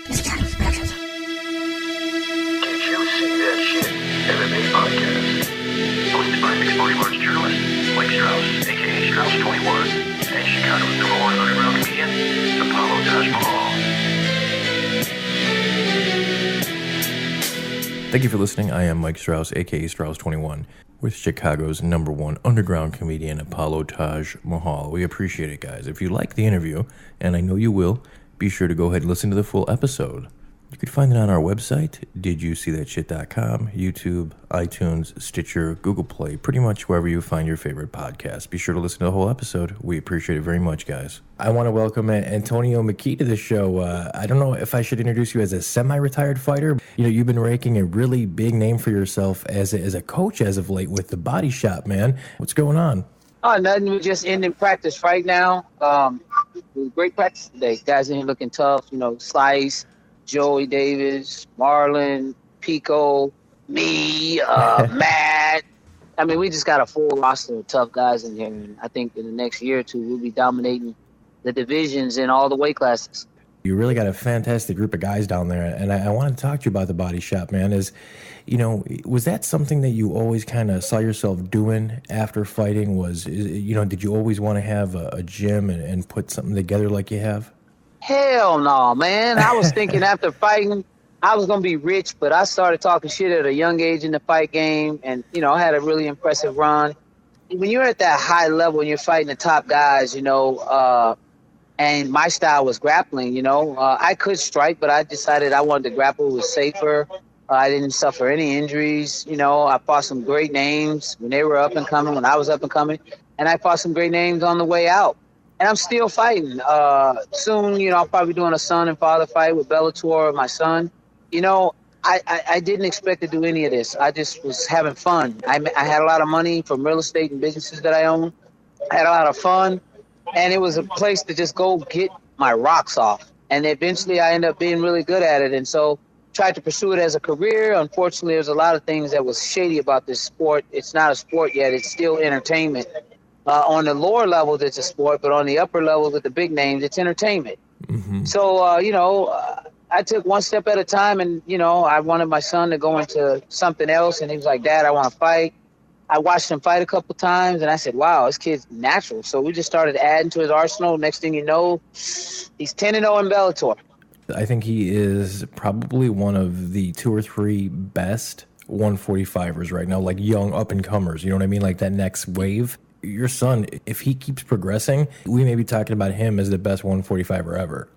Did you see that shit? MMA podcast. Hosted by mixed martial arts journalist Mike Strauss, aka Strauss21, and Chicago's number one underground comedian, Apollo Taj Mahal. Thank you for listening. I am Mike Strauss, aka Strauss21, with Chicago's number one underground comedian, Apollo Taj Mahal. We appreciate it, guys. If you like the interview, and I know you will, be sure to go ahead and listen to the full episode. You can find it on our website, didyousee.com, YouTube, iTunes, Stitcher, Google Play, pretty much wherever you find your favorite podcast. Be sure to listen to the whole episode. We appreciate it very much, guys. I want to welcome Antonio McKee to the show. I don't know if I should introduce you as a semi-retired fighter. You know, you've been raking a really big name for yourself as a coach as of late with the Bodyshop, man. What's going on? Oh, nothing. We're just ending practice right now. It was great practice today. Guys in here looking tough. You know, Slice, Joey Davis, Marlon, Pico, me, Matt. I mean, we just got a full roster of tough guys in here. And I think in the next year or two, we'll be dominating the divisions in all the weight classes. You really got a fantastic group of guys down there. And I wanted to talk to you about the Bodyshop, man. Was that something that you always kind of saw yourself doing after fighting? Did you always want to have a gym and put something together like you have? Hell no, man. I was thinking after fighting, I was going to be rich, but I started talking shit at a young age in the fight game. And, I had a really impressive run. When you're at that high level and you're fighting the top guys, and my style was grappling, I could strike, but I decided I wanted to grapple. It was safer. I didn't suffer any injuries. I fought some great names when they were up and coming, when I was up and coming. And I fought some great names on the way out. And I'm still fighting. Soon, I'll probably be doing a son and father fight with Bellator with my son. I didn't expect to do any of this. I just was having fun. I had a lot of money from real estate and businesses that I own. I had a lot of fun. And it was a place to just go get my rocks off. And eventually I ended up being really good at it. And so tried to pursue it as a career. Unfortunately, there's a lot of things that was shady about this sport. It's not a sport yet. It's still entertainment. On the lower levels, it's a sport, but on the upper levels with the big names, it's entertainment. Mm-hmm. So, I took one step at a time, and, I wanted my son to go into something else, and he was like, Dad, I want to fight. I watched him fight a couple times, and I said, wow, this kid's natural. So we just started adding to his arsenal. Next thing you know, he's 10-0 in Bellator. I think he is probably one of the 2 or 3 best 145ers right now, like young up-and-comers, you know what I mean? Like that next wave. Your son, if he keeps progressing, we may be talking about him as the best 145er ever.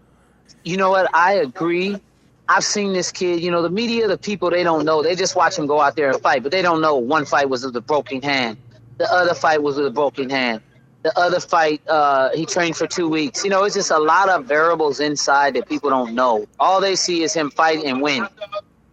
You know what? I agree. I've seen this kid, the media, the people, they don't know. They just watch him go out there and fight, but they don't know one fight was with a broken hand. The other fight was with a broken hand. The other fight, he trained for 2 weeks. It's just a lot of variables inside that people don't know. All they see is him fight and win.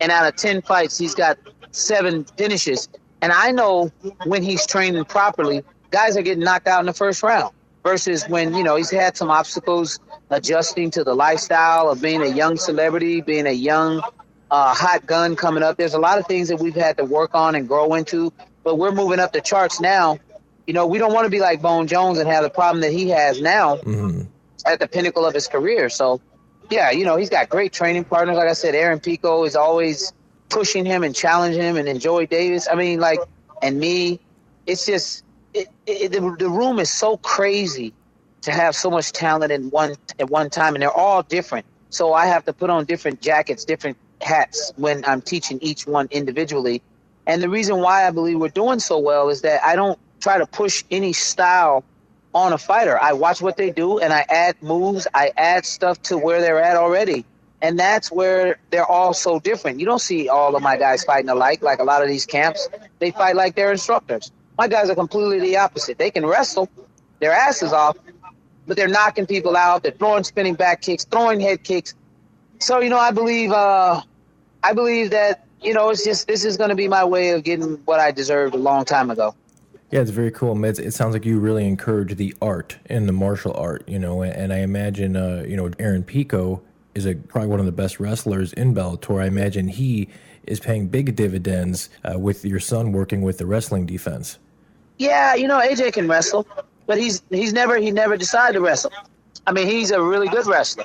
And out of 10 fights, he's got 7 finishes. And I know when he's training properly, guys are getting knocked out in the first round versus when, he's had some obstacles adjusting to the lifestyle of being a young celebrity, being a young hot gun coming up. There's a lot of things that we've had to work on and grow into, but we're moving up the charts now. We don't want to be like Bone Jones and have the problem that he has now at the pinnacle of his career. So, yeah, he's got great training partners. Like I said, Aaron Pico is always pushing him and challenging him, and then Joey Davis. And me, it's just, the room is so crazy to have so much talent at one time, and they're all different. So I have to put on different jackets, different hats when I'm teaching each one individually. And the reason why I believe we're doing so well is that I don't try to push any style on a fighter. I watch what they do, and I add moves. I add stuff to where they're at already. And that's where they're all so different. You don't see all of my guys fighting alike, like a lot of these camps. They fight like their instructors. My guys are completely the opposite. They can wrestle their asses off, but they're knocking people out. They're throwing spinning back kicks, throwing head kicks. So, I believe that, it's just, this is going to be my way of getting what I deserved a long time ago. Yeah, it's very cool. It sounds like you really encourage the art and the martial art, and I imagine, Aaron Pico is probably one of the best wrestlers in Bellator. I imagine he is paying big dividends with your son working with the wrestling defense. Yeah, AJ can wrestle, but he never decided to wrestle. I mean, he's a really good wrestler.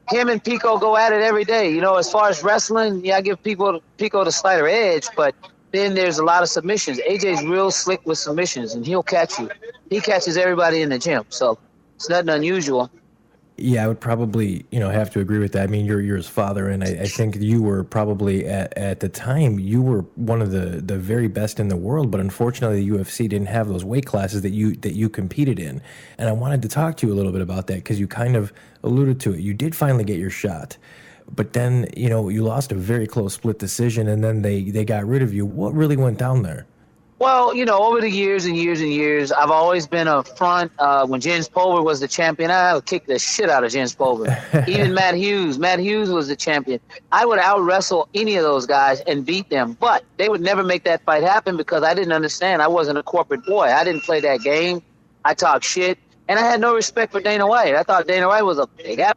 him and Pico go at it every day. You know, as far as wrestling, yeah, I give Pico the slighter edge, but then there's a lot of submissions. AJ's real slick with submissions, and he'll catch you. He catches everybody in the gym, so it's nothing unusual. Yeah, I would probably, have to agree with that. I mean, you're his father, and I think you were probably at the time you were one of the very best in the world. But unfortunately, the UFC didn't have those weight classes that you competed in. And I wanted to talk to you a little bit about that because you kind of alluded to it. You did finally get your shot, but then you lost a very close split decision, and then they got rid of you. What really went down there? Well, over the years and years and years, I've always been a front. When Jens Pulver was the champion, I would kick the shit out of Jens Pulver. Even Matt Hughes. Matt Hughes was the champion. I would out-wrestle any of those guys and beat them. But they would never make that fight happen because I didn't understand. I wasn't a corporate boy. I didn't play that game. I talked shit. And I had no respect for Dana White. I thought Dana White was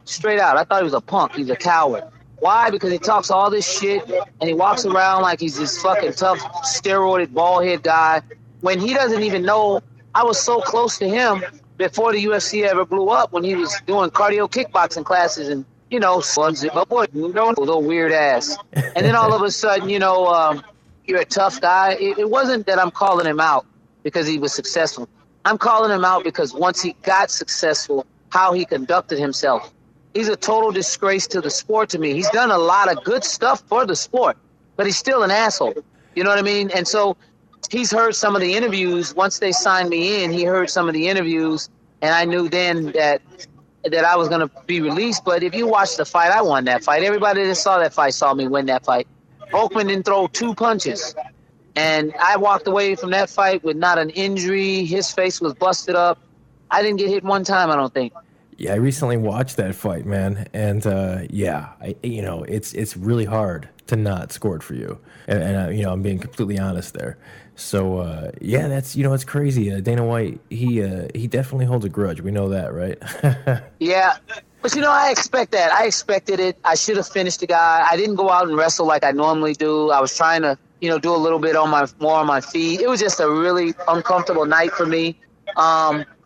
straight out. I thought he was a punk. He's a coward. Why? Because he talks all this shit and he walks around like he's this fucking tough, steroided, bald-head guy when he doesn't even know. I was so close to him before the UFC ever blew up when he was doing cardio kickboxing classes and, little weird ass. And then all of a sudden, you're a tough guy. It wasn't that I'm calling him out because he was successful. I'm calling him out because once he got successful, how he conducted himself. He's a total disgrace to the sport to me. He's done a lot of good stuff for the sport, but he's still an asshole. You know what I mean? And so he's heard some of the interviews. Once they signed me in, he heard some of the interviews, and I knew then that I was going to be released. But if you watch the fight, I won that fight. Everybody that saw that fight saw me win that fight. Volkman didn't throw 2 punches. And I walked away from that fight with not an injury. His face was busted up. I didn't get hit one time, I don't think. Yeah, I recently watched that fight, man, and it's really hard to not score it for you, and I'm being completely honest there. So that's it's crazy. Dana White, he definitely holds a grudge. We know that, right? Yeah, but I expect that. I expected it. I should have finished the guy. I didn't go out and wrestle like I normally do. I was trying to do a little bit more on my feet. It was just a really uncomfortable night for me.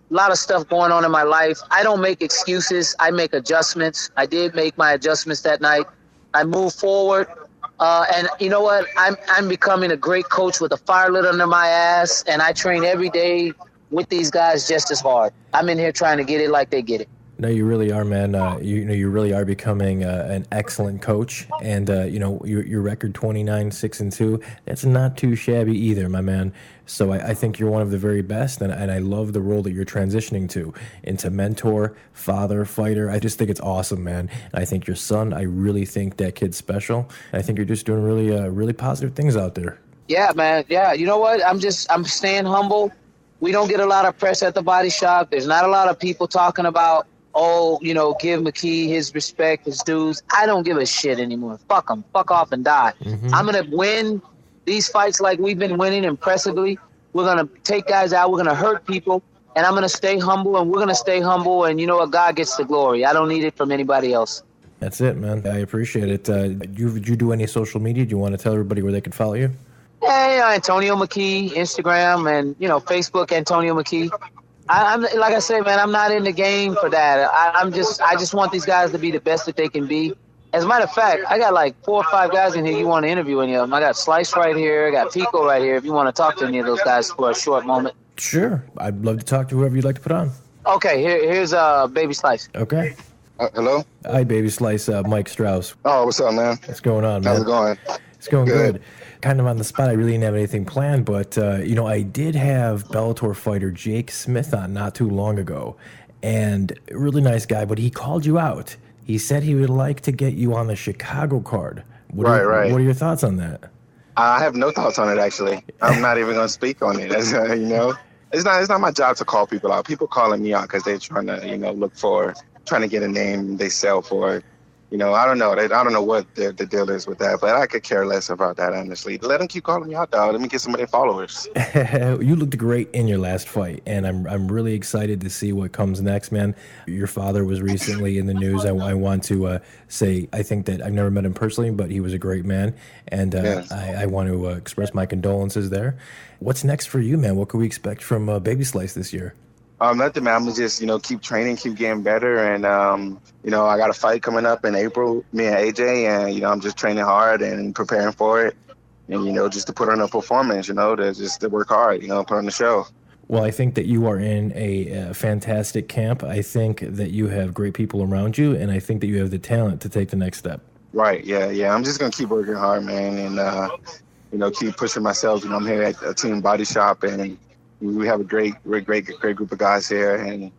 A lot of stuff going on in my life. I don't make excuses. I make adjustments. I did make my adjustments that night. I move forward. And you know what? I'm becoming a great coach with a fire lit under my ass, and I train every day with these guys just as hard. I'm in here trying to get it like they get it. No, you really are, man. You really are becoming an excellent coach, and your record 29-6-2. That's not too shabby either, my man. So I think you're one of the very best, and I love the role that you're transitioning to into mentor, father, fighter. I just think it's awesome, man. And I think your son. I really think that kid's special. And I think you're just doing really positive things out there. Yeah, man. Yeah, you know what? I'm staying humble. We don't get a lot of press at the Body Shop. There's not a lot of people talking about, give McKee his respect, his dues. I don't give a shit anymore. Fuck him. Fuck off and die. Mm-hmm. I'm going to win these fights like we've been winning impressively. We're going to take guys out. We're going to hurt people. And I'm going to stay humble, and we're going to stay humble. And you know what? God gets the glory. I don't need it from anybody else. That's it, man. I appreciate it. Do you do any social media? Do you want to tell everybody where they can follow you? Hey, Antonio McKee, Instagram, and, Facebook, Antonio McKee. I'm like I say, man, I'm not in the game for that. I just want these guys to be the best that they can be. As a matter of fact, I got like 4 or 5 guys in here you want to interview any of them. I got Slice right here. I got Pico right here. If you want to talk to any of those guys for a short moment. Sure. I'd love to talk to whoever you'd like to put on. Okay, here's Baby Slice. Okay. Hello? Hi, Baby Slice. Mike Strauss. Oh, what's up, man? What's going on, man? How's it going? It's going good. Kind of on the spot. I really didn't have anything planned, but, I did have Bellator fighter Jake Smith on not too long ago, and a really nice guy, but he called you out. He said he would like to get you on the Chicago card. Right. What are your thoughts on that? I have no thoughts on it, actually. I'm not even going to speak on it. It's not my job to call people out. People calling me out because they're trying to, trying to get a name they sell for. I don't know. I don't know what the deal is with that, but I could care less about that, honestly. Let them keep calling me out, dog. Let me get some of their followers. You looked great in your last fight, and I'm really excited to see what comes next, man. Your father was recently in the news. I want to say I think that I've never met him personally, but he was a great man, and yes. I want to express my condolences there. What's next for you, man? What can we expect from Baby Slice this year? Nothing, man. I'm gonna just, keep training, keep getting better, and I got a fight coming up in April, me and AJ, and I'm just training hard and preparing for it, and just to put on a performance, to work hard, put on the show. Well, I think that you are in a fantastic camp. I think that you have great people around you, and I think that you have the talent to take the next step. Right. Yeah. I'm just gonna keep working hard, man, and keep pushing myself. I'm here at Team Bodyshop, and we have a great group of guys here, and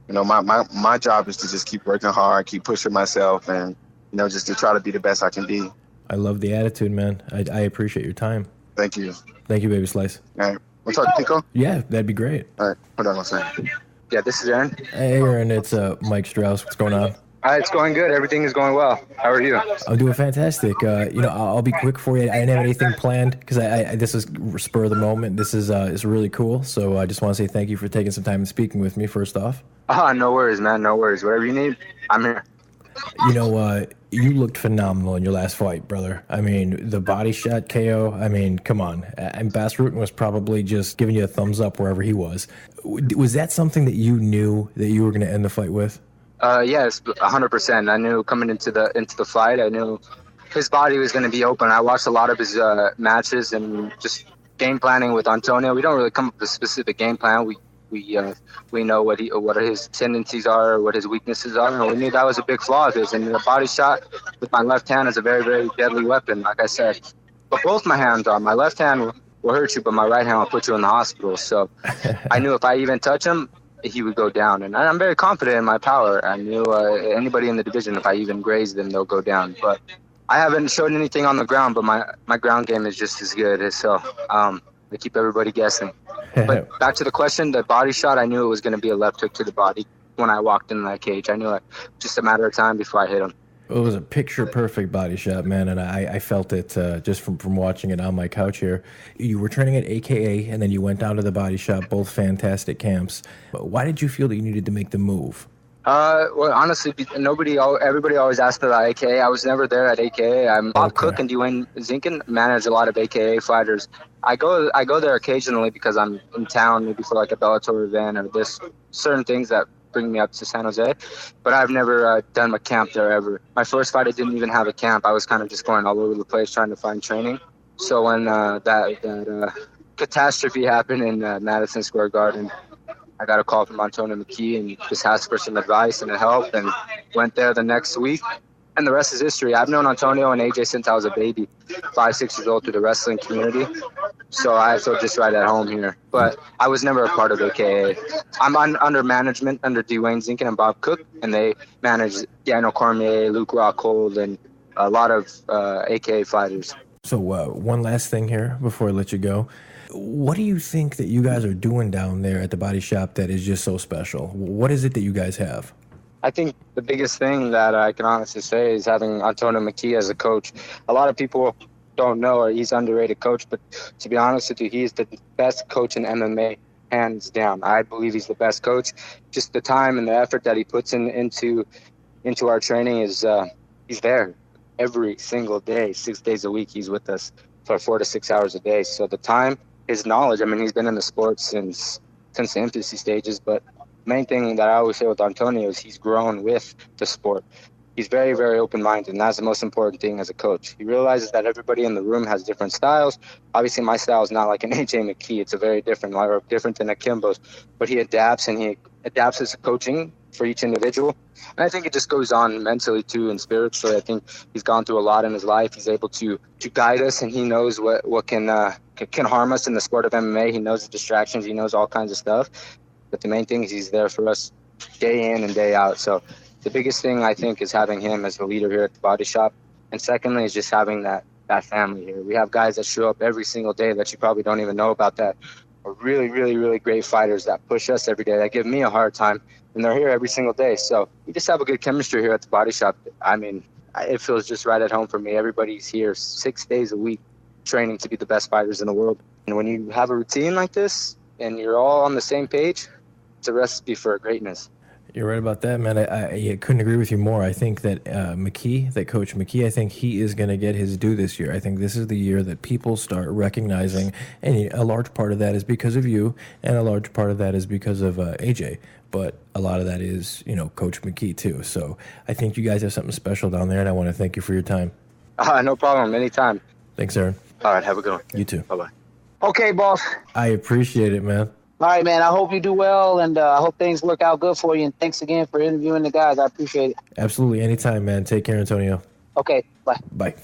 my job is to just keep working hard, keep pushing myself, and just to try to be the best I can be. I love the attitude, man. I appreciate your time. Thank you. Thank you, Baby Slice. All right. We'll talk to Pico? Yeah, that'd be great. All right. Hold on one second. Yeah, this is Aaron. Hey, Aaron, it's Mike Strauss. What's going on? It's going good. Everything is going well. How are you? I'm doing fantastic. I'll be quick for you. I didn't have anything planned because this is spur of the moment. This is really cool. So I just want to say thank you for taking some time and speaking with me, first off. No worries, man. No worries. Whatever you need, I'm here. You looked phenomenal in your last fight, brother. I mean, the body shot KO, I mean, come on. And Bass Rutten was probably just giving you a thumbs up wherever he was. Was that something that you knew that you were going to end the fight with? Yes, 100%. I knew coming into the fight, I knew his body was going to be open. I watched a lot of his matches and just game planning with Antonio. We don't really come up with a specific game plan. We know what his tendencies are, what his weaknesses are, and we knew that was a big flaw of his. And the body shot with my left hand is a very, very deadly weapon, like I said. But both my hands are. My left hand will hurt you, but my right hand will put you in the hospital. So I knew if I even touch him, he would go down. And I'm very confident in my power. I knew anybody in the division, if I even graze them, they'll go down. But I haven't showed anything on the ground, but my ground game is just as good. So I keep everybody guessing. But back to the question, the body shot, I knew it was going to be a left hook to the body when I walked in that cage. I knew it just a matter of time before I hit him. It was a picture-perfect body shot, man, and I felt it just from watching it on my couch here. You were training at AKA, and then you went down to the body shop, both fantastic camps. But why did you feel that you needed to make the move? Well, honestly, everybody always asked about AKA. I was never there at AKA. Bob Cook and Dwayne Zinkin manage a lot of AKA fighters. I go there occasionally because I'm in town, maybe for like a Bellator event or this certain things that bring me up to San Jose. But I've never done a camp there ever. My first fight, I didn't even have a camp. I was kind of just going all over the place trying to find training. So when that catastrophe happened in Madison Square Garden, I got a call from Antonio McKee and just asked for some advice and help, and went there the next week. And the rest is history. I've known Antonio and AJ since I was a baby, 5-6 years old, through the wrestling community. So I feel just right at home here. But I was never a part of AKA. I'm under management under Dwayne Zinkin and Bob Cook, and they manage Daniel Cormier, Luke Rockhold, and a lot of AKA fighters. So one last thing here before I let you go. What do you think that you guys are doing down there at the body shop that is just so special? What is it that you guys have? I think the biggest thing that I can honestly say is having Antonio McKee as a coach. A lot of people don't know, or he's an underrated coach, but to be honest with you, he's the best coach in MMA, hands down. I believe he's the best coach. Just the time and the effort that he puts into our training is he's there every single day, 6 days a week. He's with us for 4 to 6 hours a day. So the time, his knowledge, I mean, he's been in the sport since the infancy stages, but main thing that I always say with Antonio is he's grown with the sport. He's very, very open-minded, and that's the most important thing as a coach. He realizes that everybody in the room has different styles. Obviously, my style is not like an AJ McKee. It's a very different than a Kimbo's, but he adapts his coaching for each individual. And I think it just goes on mentally too and spiritually. I think he's gone through a lot in his life. He's able to guide us, and he knows what can harm us in the sport of MMA. He knows the distractions. He knows all kinds of stuff. But the main thing is he's there for us day in and day out. So the biggest thing, I think, is having him as the leader here at the body shop. And secondly is just having that family here. We have guys that show up every single day that you probably don't even know about that are really, really, really great fighters that push us every day, that give me a hard time, and they're here every single day. So we just have a good chemistry here at the body shop. I mean, it feels just right at home for me. Everybody's here 6 days a week training to be the best fighters in the world. And when you have a routine like this and you're all on the same page, it's a recipe for greatness. You're right about that, man. I couldn't agree with you more. I think that McKee, that Coach McKee, I think he is going to get his due this year. I think this is the year that people start recognizing, and a large part of that is because of you, and a large part of that is because of AJ. But a lot of that is, Coach McKee too. So I think you guys have something special down there, and I want to thank you for your time. No problem. Anytime. Thanks, Aaron. All right, have a good one. You too. Bye-bye. Okay, boss. I appreciate it, man. All right, man. I hope you do well, and I hope things work out good for you. And thanks again for interviewing the guys. I appreciate it. Absolutely. Anytime, man. Take care, Antonio. Okay, bye. Bye.